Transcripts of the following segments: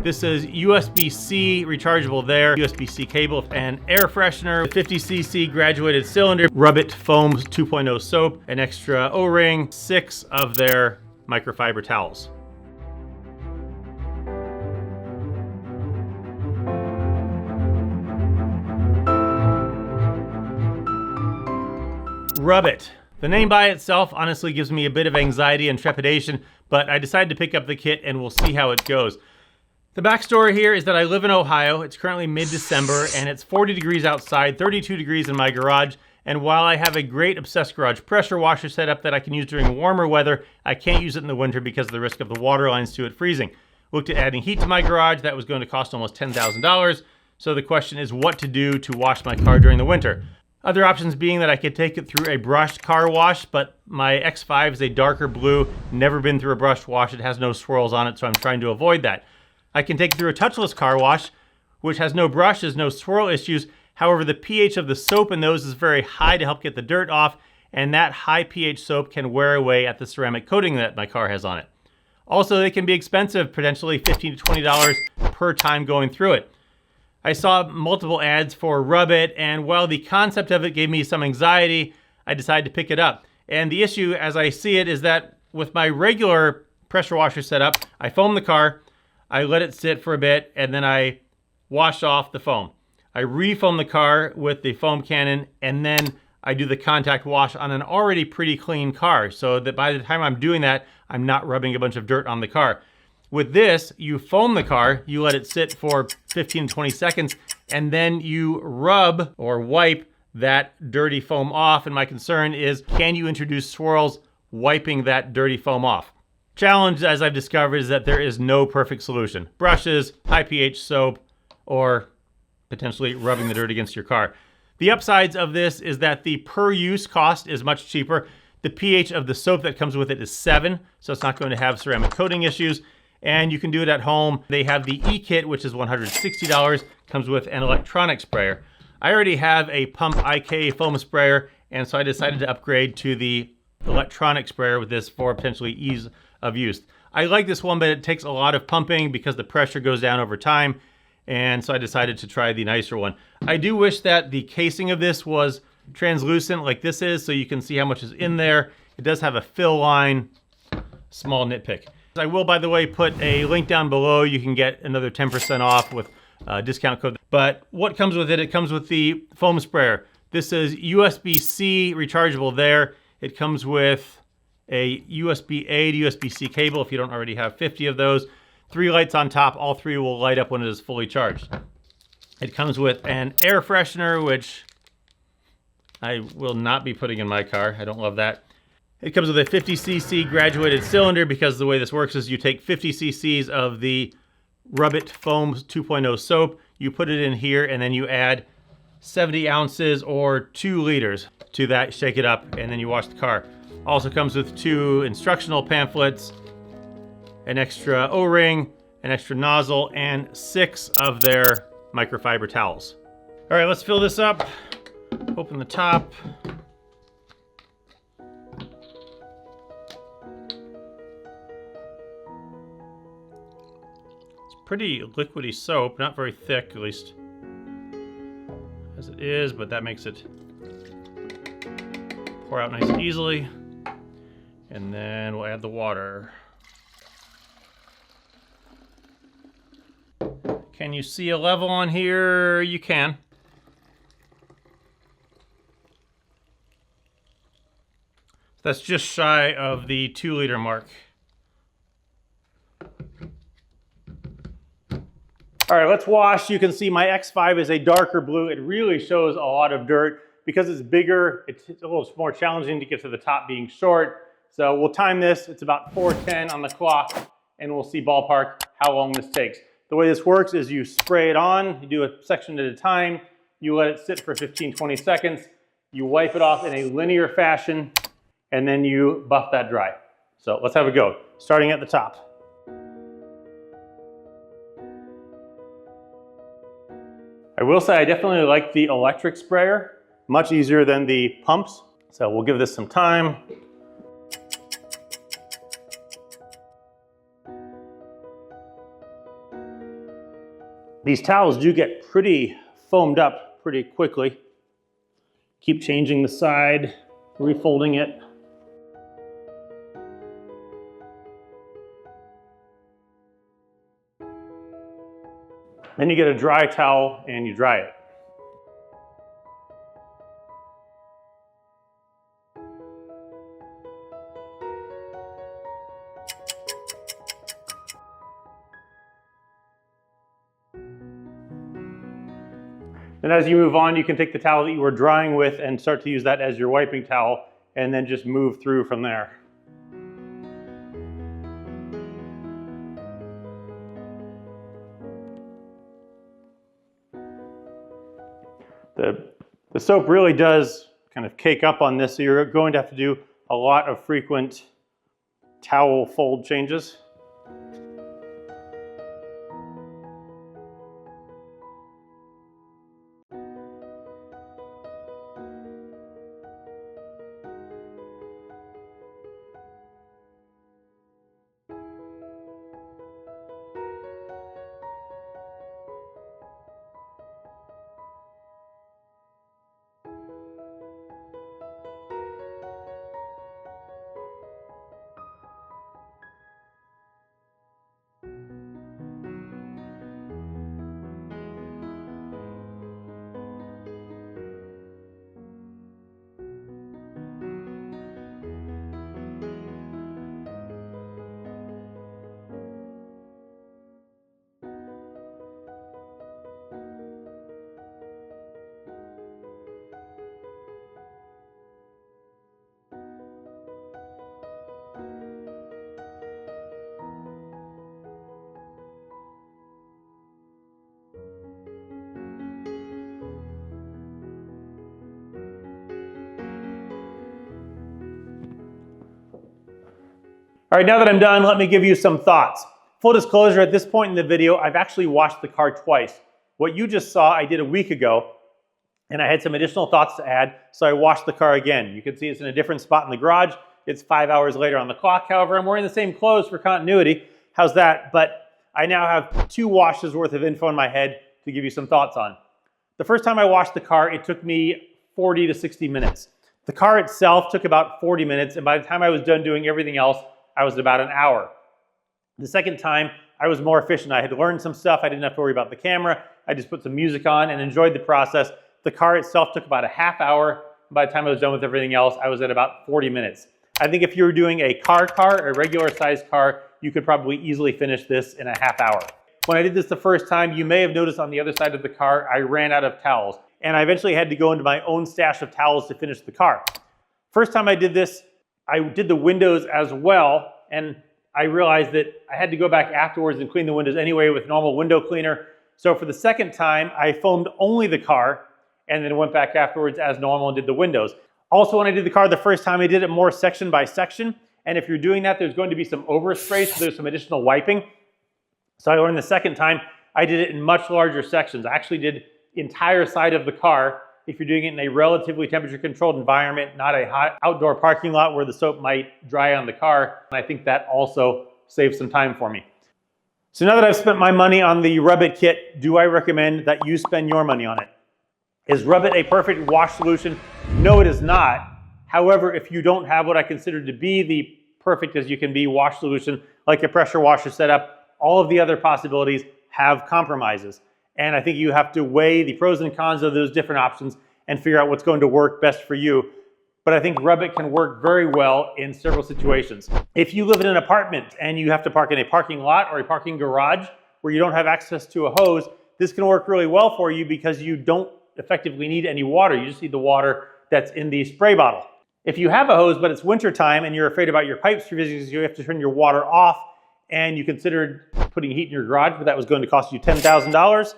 This says USB-C rechargeable there, USB-C cable, and air freshener, 50cc graduated cylinder, Rubbit Foam 2.0 soap, an extra O-ring, 6 of their microfiber towels. Rubbit. The name by itself honestly gives me a bit of anxiety and trepidation, but I decided to pick up the kit and we'll see how it goes. The backstory here is that I live in Ohio. It's currently mid-December and it's 40 degrees outside, 32 degrees in my garage. And while I have a great Obsessed Garage pressure washer set up that I can use during warmer weather, I can't use it in the winter because of the risk of the water lines to it freezing. Looked at adding heat to my garage. That was going to cost almost $10,000. So the question is what to do to wash my car during the winter. Other options being that I could take it through a brushed car wash, but my X5 is a darker blue, never been through a brushed wash. It has no swirls on it, so I'm trying to avoid that. I can take it through a touchless car wash, which has no brushes, no swirl issues. However, the pH of the soap in those is very high to help get the dirt off, and that high pH soap can wear away at the ceramic coating that my car has on it. Also, they can be expensive, potentially $15 to $20 per time going through it. I saw multiple ads for Rubbit, and while the concept of it gave me some anxiety, I decided to pick it up. And the issue, as I see it, is that with my regular pressure washer setup, I foam the car, I let it sit for a bit, and then I wash off the foam. I refoam the car with the foam cannon, and then I do the contact wash on an already pretty clean car, so that by the time I'm doing that, I'm not rubbing a bunch of dirt on the car. With this, you foam the car, you let it sit for 15 to 20 seconds, and then you rub or wipe that dirty foam off. And my concern is, can you introduce swirls wiping that dirty foam off? Challenge, as I've discovered, is that there is no perfect solution. Brushes, high pH soap, or potentially rubbing the dirt against your car. The upsides of this is that the per use cost is much cheaper. The pH of the soap that comes with it is 7, so it's not going to have ceramic coating issues. And you can do it at home. They have the E-Kit, which is $160, comes with an electronic sprayer. I already have a Pump IK foam sprayer, and so I decided to upgrade to the electronic sprayer with this for potentially ease of use. I like this one, but it takes a lot of pumping because the pressure goes down over time, and so I decided to try the nicer one. I do wish that the casing of this was translucent like this is, so you can see how much is in there. It does have a fill line, small nitpick. I will, by the way, put a link down below. You can get another 10% off with a discount code. But what comes with it? It comes with the foam sprayer. This is USB-C rechargeable there. It comes with a USB-A to USB-C cable if you don't already have 50 of those. 3 lights on top. All 3 will light up when it is fully charged. It comes with an air freshener, which I will not be putting in my car. I don't love that. It comes with a 50cc graduated cylinder because the way this works is you take 50 cc's of the Rubbit Foam 2.0 soap, you put it in here, and then you add 70 ounces or 2 liters to that, shake it up, and then you wash the car. Also comes with 2 instructional pamphlets, an extra O-ring, an extra nozzle, and 6 of their microfiber towels. All right, let's fill this up. Open the top. Pretty liquidy soap, not very thick, at least as it is, but that makes it pour out nice and easily. And then we'll add the water. Can you see a level on here? You can. That's just shy of the 2-liter mark. All right, let's wash. You can see my X5 is a darker blue. It really shows a lot of dirt. Because it's bigger, it's a little more challenging to get to the top being short. So we'll time this. It's about 4:10 on the clock, and we'll see ballpark how long this takes. The way this works is you spray it on, you do a section at a time, you let it sit for 15, 20 seconds, you wipe it off in a linear fashion, and then you buff that dry. So let's have a go, starting at the top. I will say I definitely like the electric sprayer, much easier than the pumps. So we'll give this some time. These towels do get pretty foamed up pretty quickly. Keep changing the side, refolding it. Then you get a dry towel and you dry it. Then as you move on, you can take the towel that you were drying with and start to use that as your wiping towel, and then just move through from there. The soap really does kind of cake up on this, so you're going to have to do a lot of frequent towel fold changes. All right, now that I'm done, let me give you some thoughts. Full disclosure, at this point in the video, I've actually washed the car twice. What you just saw, I did a week ago, and I had some additional thoughts to add, so I washed the car again. You can see it's in a different spot in the garage. It's 5 hours later on the clock. However, I'm wearing the same clothes for continuity. How's that? But I now have 2 washes worth of info in my head to give you some thoughts on. The first time I washed the car, it took me 40 to 60 minutes. The car itself took about 40 minutes, and by the time I was done doing everything else, I was at about an hour. The second time, I was more efficient. I had learned some stuff. I didn't have to worry about the camera. I just put some music on and enjoyed the process. The car itself took about a half hour. By the time I was done with everything else, I was at about 40 minutes. I think if you were doing a car, a regular sized car, you could probably easily finish this in a half hour. When I did this the first time, you may have noticed on the other side of the car, I ran out of towels. And I eventually had to go into my own stash of towels to finish the car. First time I did this, I did the windows as well, and I realized that I had to go back afterwards and clean the windows anyway with normal window cleaner. So for the second time, I foamed only the car and then went back afterwards as normal and did the windows. Also, when I did the car the first time, I did it more section by section. And if you're doing that, there's going to be some overspray, so there's some additional wiping. So I learned the second time, I did it in much larger sections. I actually did the entire side of the car. If you're doing it in a relatively temperature-controlled environment, not a hot outdoor parking lot where the soap might dry on the car, and I think that also saves some time for me. So now that I've spent my money on the Rubbit kit, do I recommend that you spend your money on it? Is Rubbit a perfect wash solution? No, it is not. However, if you don't have what I consider to be the perfect as you can be wash solution, like a pressure washer setup, all of the other possibilities have compromises. And I think you have to weigh the pros and cons of those different options and figure out what's going to work best for you. But I think Rubbit can work very well in several situations. If you live in an apartment and you have to park in a parking lot or a parking garage where you don't have access to a hose, this can work really well for you because you don't effectively need any water. You just need the water that's in the spray bottle. If you have a hose, but it's wintertime and you're afraid about your pipes freezing, you have to turn your water off, and you considered putting heat in your garage, but that was going to cost you $10,000,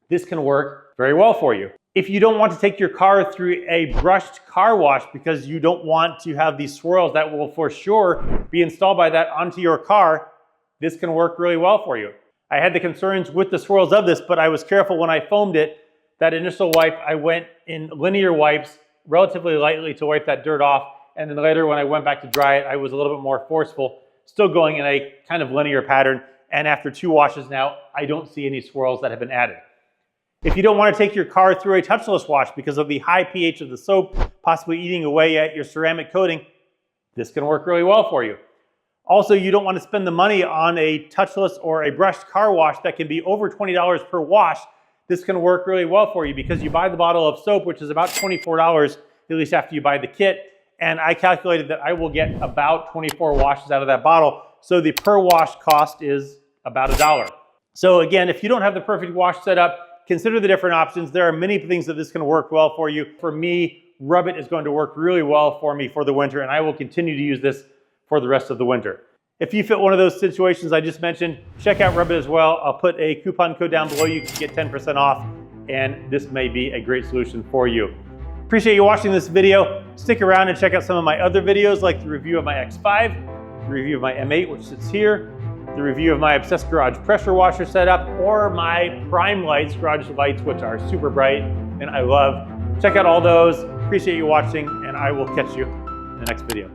this can work very well for you. If you don't want to take your car through a brushed car wash because you don't want to have these swirls that will for sure be installed by that onto your car, this can work really well for you. I had the concerns with the swirls of this, but I was careful when I foamed it. That initial wipe, I went in linear wipes relatively lightly to wipe that dirt off, and then later when I went back to dry it, I was a little bit more forceful, still going in a kind of linear pattern, and after 2 washes now, I don't see any swirls that have been added. If you don't want to take your car through a touchless wash because of the high pH of the soap possibly eating away at your ceramic coating, this can work really well for you. Also, you don't want to spend the money on a touchless or a brushed car wash that can be over $20 per wash. This can work really well for you because you buy the bottle of soap, which is about $24, at least after you buy the kit. And I calculated that I will get about 24 washes out of that bottle. So the per wash cost is about $1. So again, if you don't have the perfect wash set up, consider the different options. There are many things that this can work well for you. For me, Rubbit is going to work really well for me for the winter, and I will continue to use this for the rest of the winter. If you fit one of those situations I just mentioned, check out Rubbit as well. I'll put a coupon code down below. You can get 10% off, and this may be a great solution for you. Appreciate you watching this video. Stick around and check out some of my other videos, like the review of my X5, the review of my M8, which sits here, the review of my Obsessed Garage pressure washer setup, or my Prime Lights garage lights, which are super bright and I love. Check out all those. Appreciate you watching, and I will catch you in the next video.